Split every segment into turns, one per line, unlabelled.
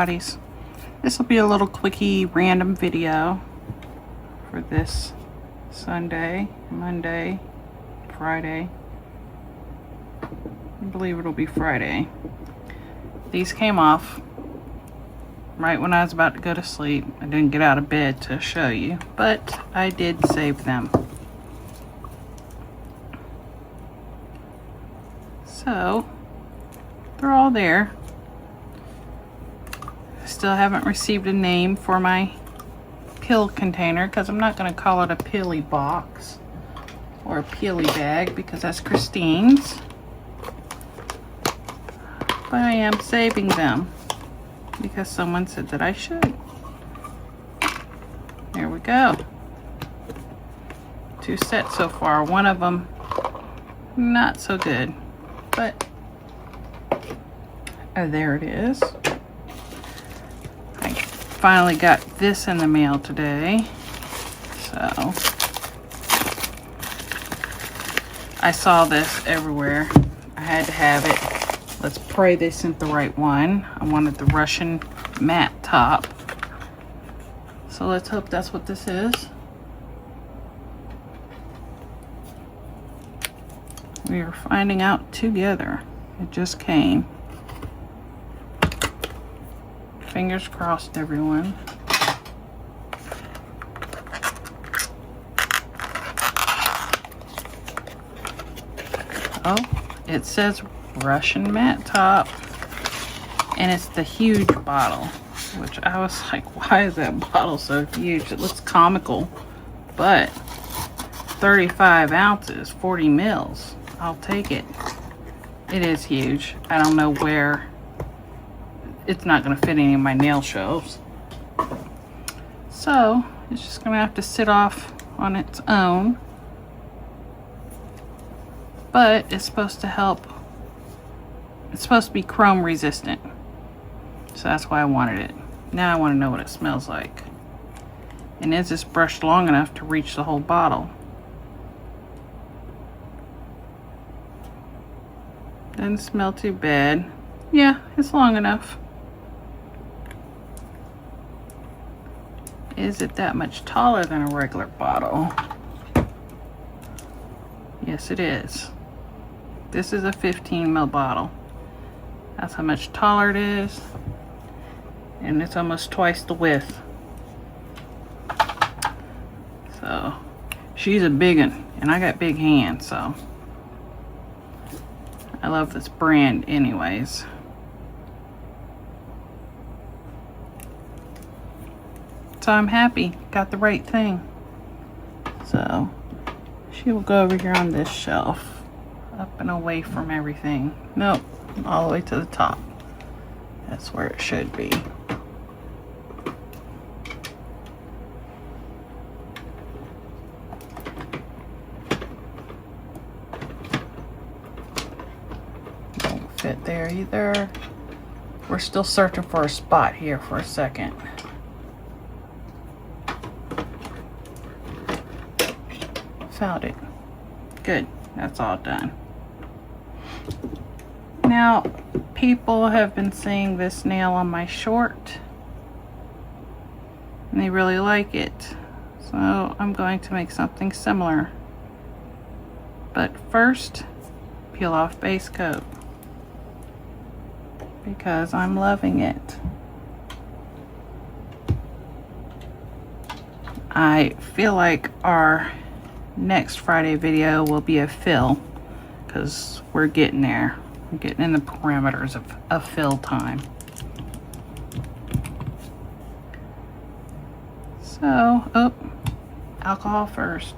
Pilates. This will be a little quickie random video for this Sunday, Monday, Friday. I believe it'll be Friday. These came off right when I was about to go to sleep. I didn't get out of bed to show you, but I did save them. So they're all there. Still haven't received a name for my pill container because I'm not going to call it a pilly box or a pilly bag because that's Christine's. But I am saving them because someone said that I should. There we go. 2 sets so far. One of them not so good, but there it is. I finally got this in the mail today, so I saw this everywhere. I had to have it. Let's pray they sent the right one. I wanted the Russian matte top, so let's hope that's what this is. We are finding out together. It just came. Fingers crossed, everyone. Oh, it says Russian matte top, and it's the huge bottle, which I was like, why is that bottle so huge? It looks comical, but 35 ounces, 40 mils. I'll take it. It is huge. I don't know where. It's not going to fit any of my nail shelves. So it's just going to have to sit off on its own. But it's supposed to help. It's supposed to be chrome resistant. So that's why I wanted it. Now I want to know what it smells like. And is this brush long enough to reach the whole bottle? Doesn't smell too bad. Yeah, it's long enough. Is it that much taller than a regular bottle? Yes, it is. This is a 15 ml bottle. That's how much taller it is. And it's almost twice the width. So, she's a big one. And I got big hands, so. I love this brand anyways. So I'm happy. Got the right thing. So she will go over here on this shelf. Up and away from everything. Nope. All the way to the top. That's where it should be. Don't fit there either. We're still searching for a spot here for a second. Found it. Good. That's all done. Now, people have been seeing this nail on my short, and they really like it. So I'm going to make something similar. But first, peel off base coat because I'm loving it. I feel like our next Friday video will be a fill because we're getting there. We're getting in the parameters of fill time. So, oh, alcohol first.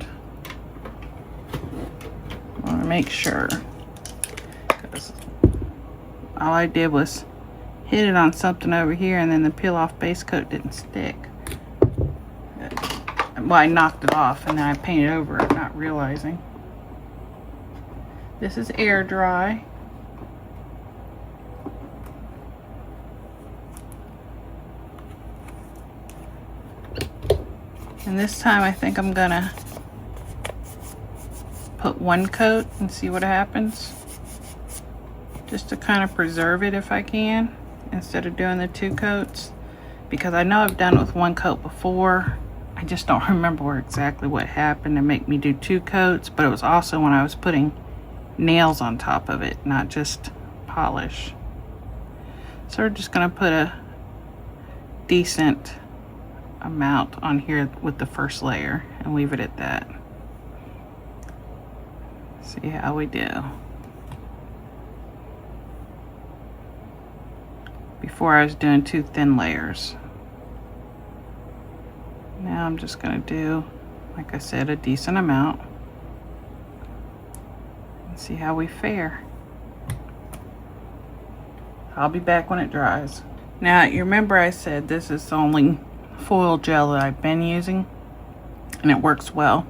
I want to make sure because all I did was hit it on something over here and then the peel off base coat didn't stick. Well, I knocked it off and then I painted over it, not realizing. This is air dry. And this time I think I'm gonna put one coat and see what happens. Just to kind of preserve it if I can. instead of doing the 2 coats, because I know I've done it with 1 coat before. I just don't remember exactly what happened to make me do 2 coats, but it was also when I was putting nails on top of it, not just polish. So we're just going to put a decent amount on here with the first layer and leave it at that. See how we do. Before I was doing 2 thin layers. Now I'm just going to do, like I said, a decent amount. And see how we fare. I'll be back when it dries. Now, you remember I said this is the only foil gel that I've been using, and it works well,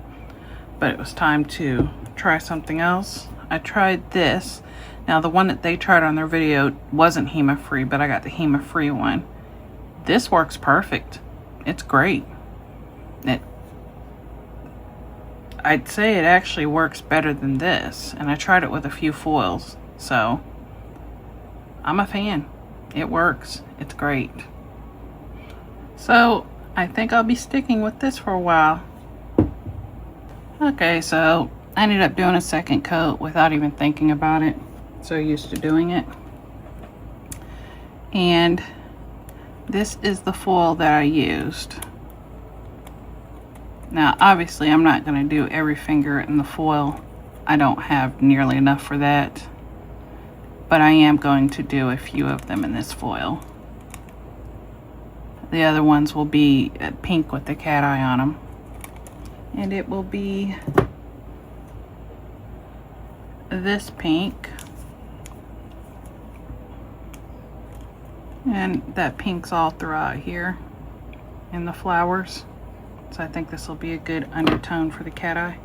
but it was time to try something else. I tried this. Now, the one that they tried on their video wasn't HEMA-free, but I got the HEMA-free one. This works perfect. It's great. I'd say it actually works better than this, and I tried it with a few foils, so I'm a fan. It works. It's great. So I think I'll be sticking with this for a while. Okay, so I ended up doing a 2nd coat without even thinking about it. So used to doing it. And this is the foil that I used. Now, obviously, I'm not going to do every finger in the foil. I don't have nearly enough for that. But I am going to do a few of them in this foil. The other ones will be pink with the cat eye on them. And it will be this pink. And that pink's all throughout here in the flowers. So I think this will be a good undertone for the cat eye.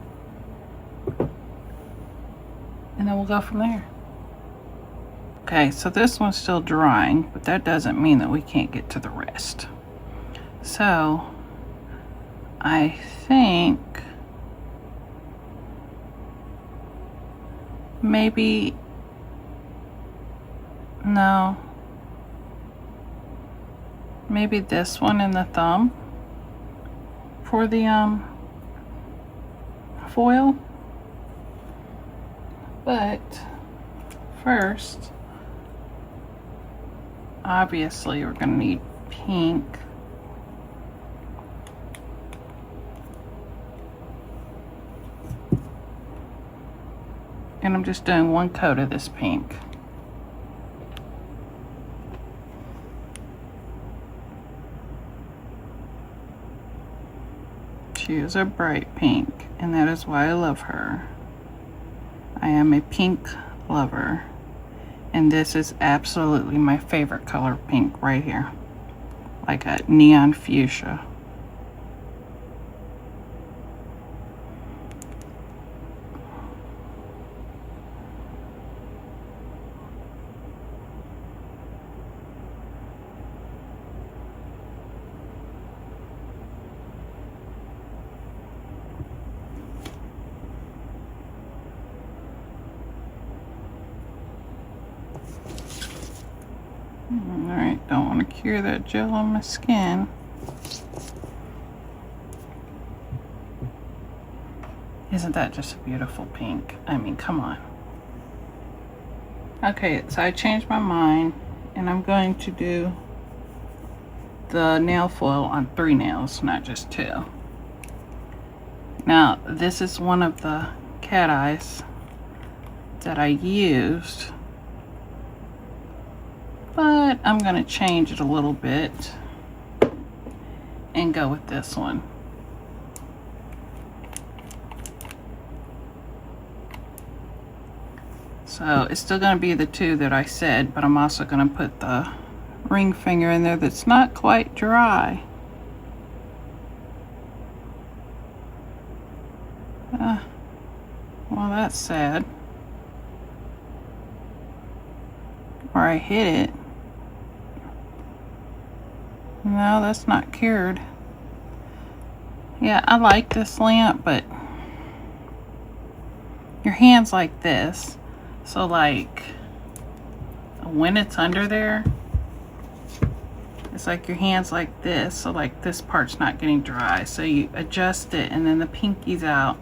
And then we'll go from there. Okay, so this one's still drying, but that doesn't mean that we can't get to the rest. So I think maybe, no, maybe this one in the thumb for the foil. But first, obviously we're going to need pink. And I'm just doing 1 coat of this pink. She is a bright pink, and that is why I love her. I am a pink lover, and this is absolutely my favorite color pink right here, like a neon fuchsia. Alright, don't want to cure that gel on my skin. Isn't that just a beautiful pink? I mean, come on. Okay, so I changed my mind, and I'm going to do the nail foil on 3 nails, not just 2. Now, this is one of the cat eyes that I used, but I'm going to change it a little bit and go with this one. So it's still going to be the 2 that I said, but I'm also going to put the ring finger in there that's not quite dry. Well, that's sad. Or I hit it. No, that's not cured. Yeah, I like this lamp, but your hand's like this. So like when it's under there, it's like your hand's like this, so like this part's not getting dry, so you adjust it and then the pinky's out.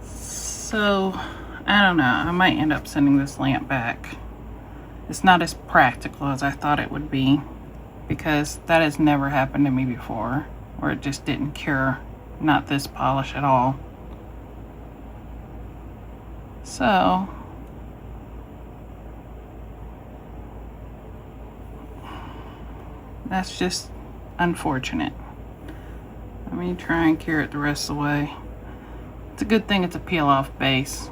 So I don't know, I might end up sending this lamp back. It's not as practical as I thought it would be, because that has never happened to me before, where it just didn't cure, not this polish at all. So that's just unfortunate. Let me try and cure it the rest of the way. It's a good thing it's a peel off base.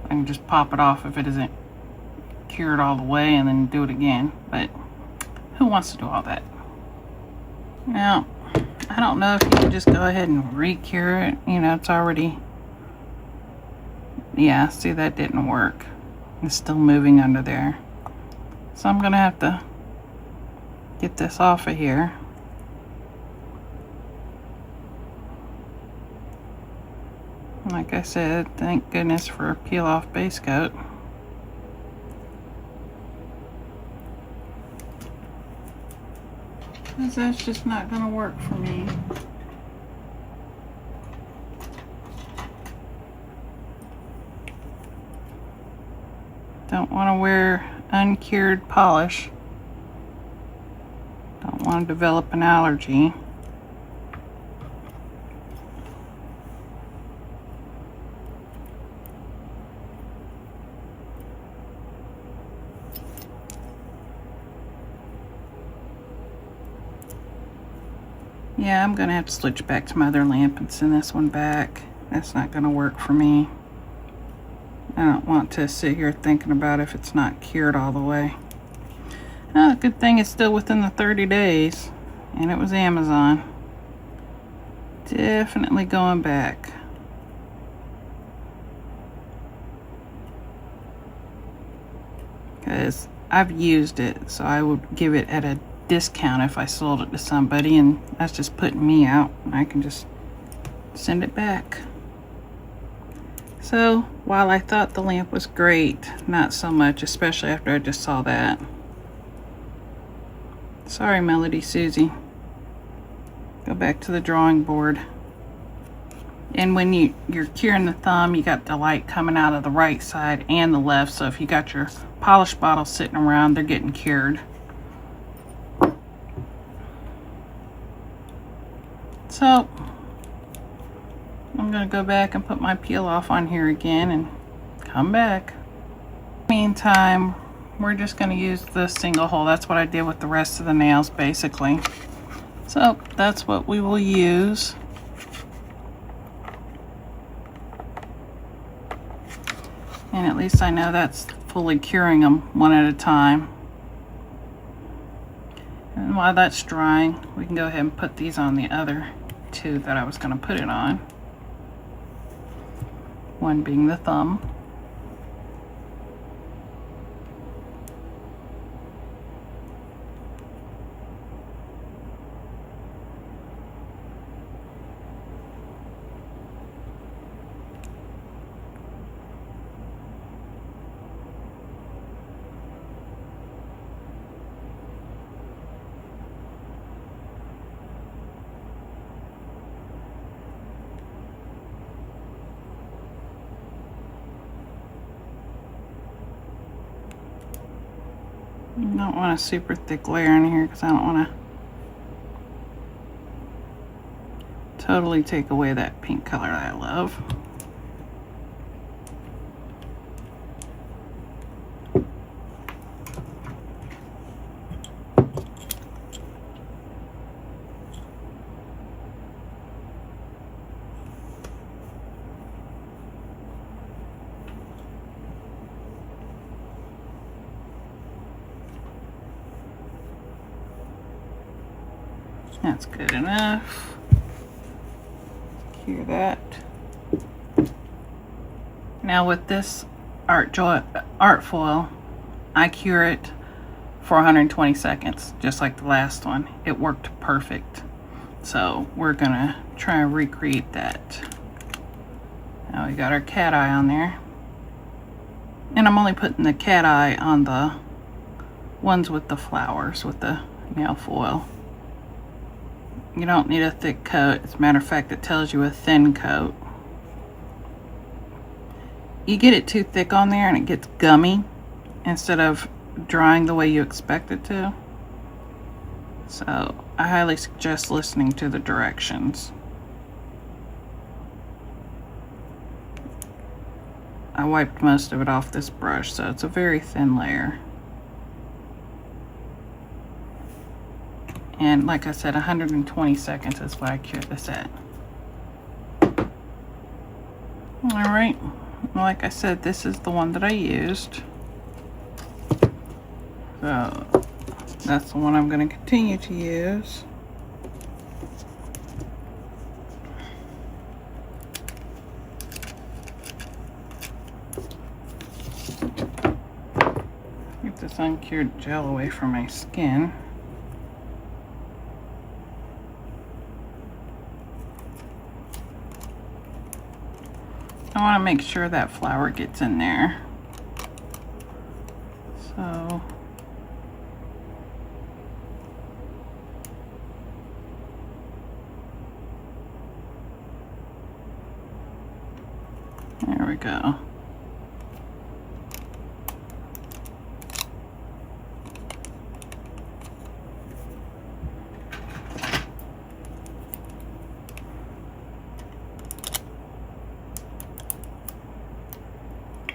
I can just pop it off if it isn't cured all the way and then do it again, but who wants to do all that? Now, I don't know if you can just go ahead and re-cure it. You know, it's already, yeah, see, that didn't work. It's still moving under there. So I'm gonna have to get this off of here. Like I said, thank goodness for a peel off base coat. Because that's just not gonna work for me. Don't want to wear uncured polish. Don't want to develop an allergy. Yeah, I'm gonna have to switch back to my other lamp and send this one back. That's not gonna work for me. I don't want to sit here thinking about if it's not cured all the way. Oh, good thing it's still within the 30 days, and it was Amazon. Definitely going back. Because I've used it, so I would give it at a discount if I sold it to somebody, and that's just putting me out. I can just send it back. So while I thought the lamp was great, not so much, especially after I just saw that. Sorry, Melody Susie. Go back to the drawing board. And when you're curing the thumb, you got the light coming out of the right side and the left, so if you got your polish bottles sitting around, they're getting cured. So I'm gonna go back and put my peel off on here again and come back. Meantime, we're just gonna use the single hole. That's what I did with the rest of the nails, basically. So that's what we will use. And at least I know that's fully curing them one at a time. And while that's drying, we can go ahead and put these on the other two that I was going to put it on. One being the thumb. I don't want a super thick layer in here because I don't want to totally take away that pink color that I love. That's good enough. Cure that. Now with this art foil, I cure it for 120 seconds, just like the last one. It worked perfect. So we're gonna try and recreate that. Now we got our cat eye on there. And I'm only putting the cat eye on the ones with the flowers, with the nail foil. You don't need a thick coat. As a matter of fact, it tells you a thin coat. You get it too thick on there and it gets gummy instead of drying the way you expect it to. So I highly suggest listening to the directions. I wiped most of it off this brush, so it's a very thin layer. And like I said, 120 seconds is what I cured this at. Alright, like I said, this is the one that I used. So that's the one I'm going to continue to use. Get this uncured gel away from my skin. I want to make sure that flour gets in there. So there we go.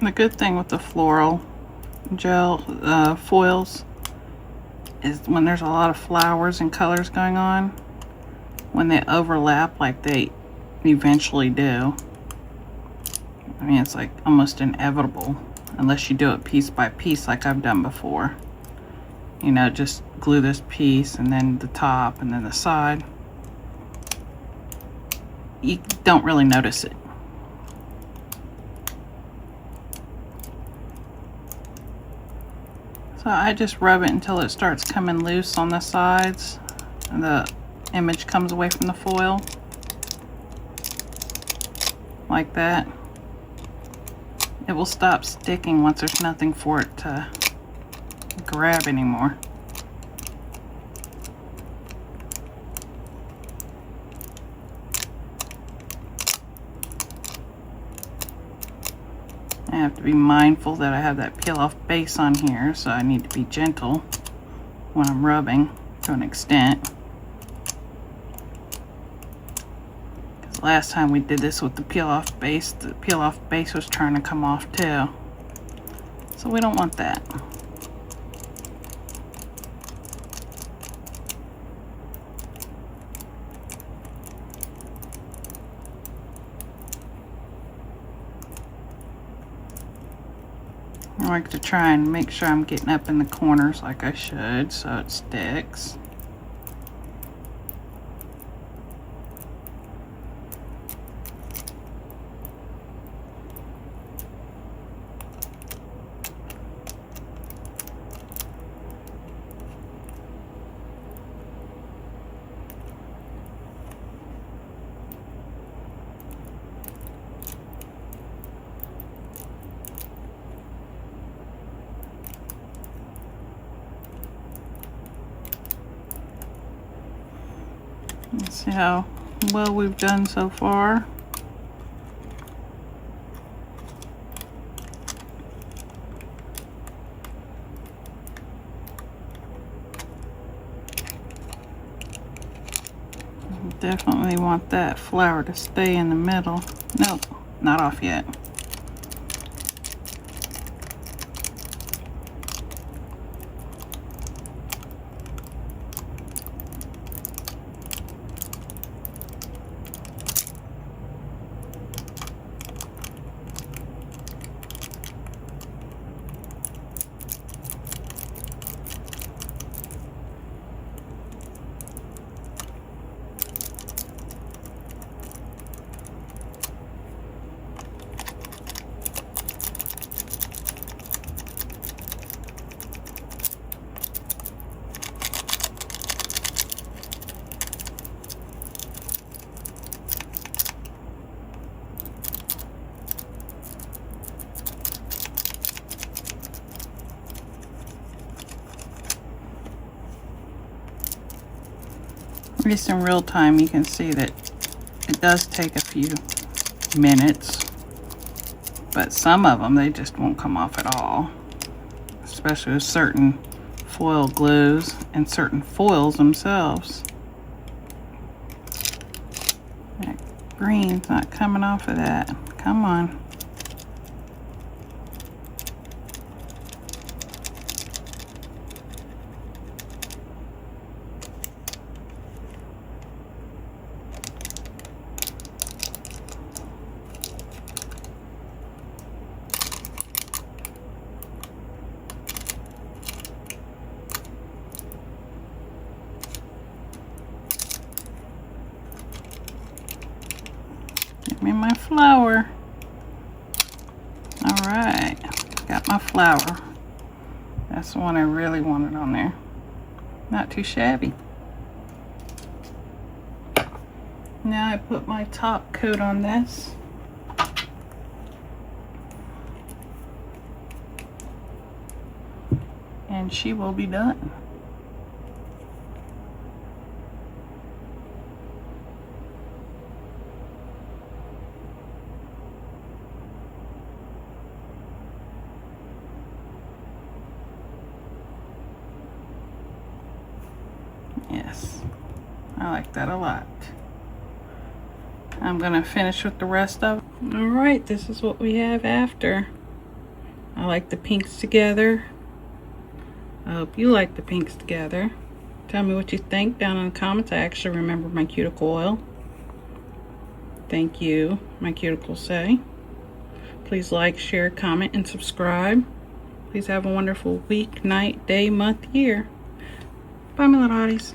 The good thing with the floral gel foils is when there's a lot of flowers and colors going on, when they overlap like they eventually do, I mean, it's like almost inevitable unless you do it piece by piece like I've done before. You know, just glue this piece and then the top and then the side. You don't really notice it. So I just rub it until it starts coming loose on the sides and the image comes away from the foil. Like that. It will stop sticking once there's nothing for it to grab anymore. I have to be mindful that I have that peel off base on here, so I need to be gentle when I'm rubbing to an extent. Because last time we did this with the peel off base was trying to come off too. So we don't want that. I like to try and make sure I'm getting up in the corners like I should so it sticks. Let's see how well we've done so far. Definitely want that flour to stay in the middle. Nope, not off yet. at least in real time, you can see that it does take a few minutes, but some of them, they just won't come off at all, especially with certain foil glues and certain foils themselves. That green's not coming off of that. Come on. Give me my flower. All right, got my flower. That's the one I really wanted on there. Not too shabby. Now I put my top coat on this. And she will be done. Yes, I like that a lot. I'm gonna finish with the rest of it. All right, this is what we have after. I like the pinks together. I hope you like the pinks together. Tell me what you think down in the comments. I actually remember my cuticle oil. Thank you, my cuticles say. Please like, share, comment, and subscribe. Please have a wonderful week, night, day, month, year. Bye, my little hotties.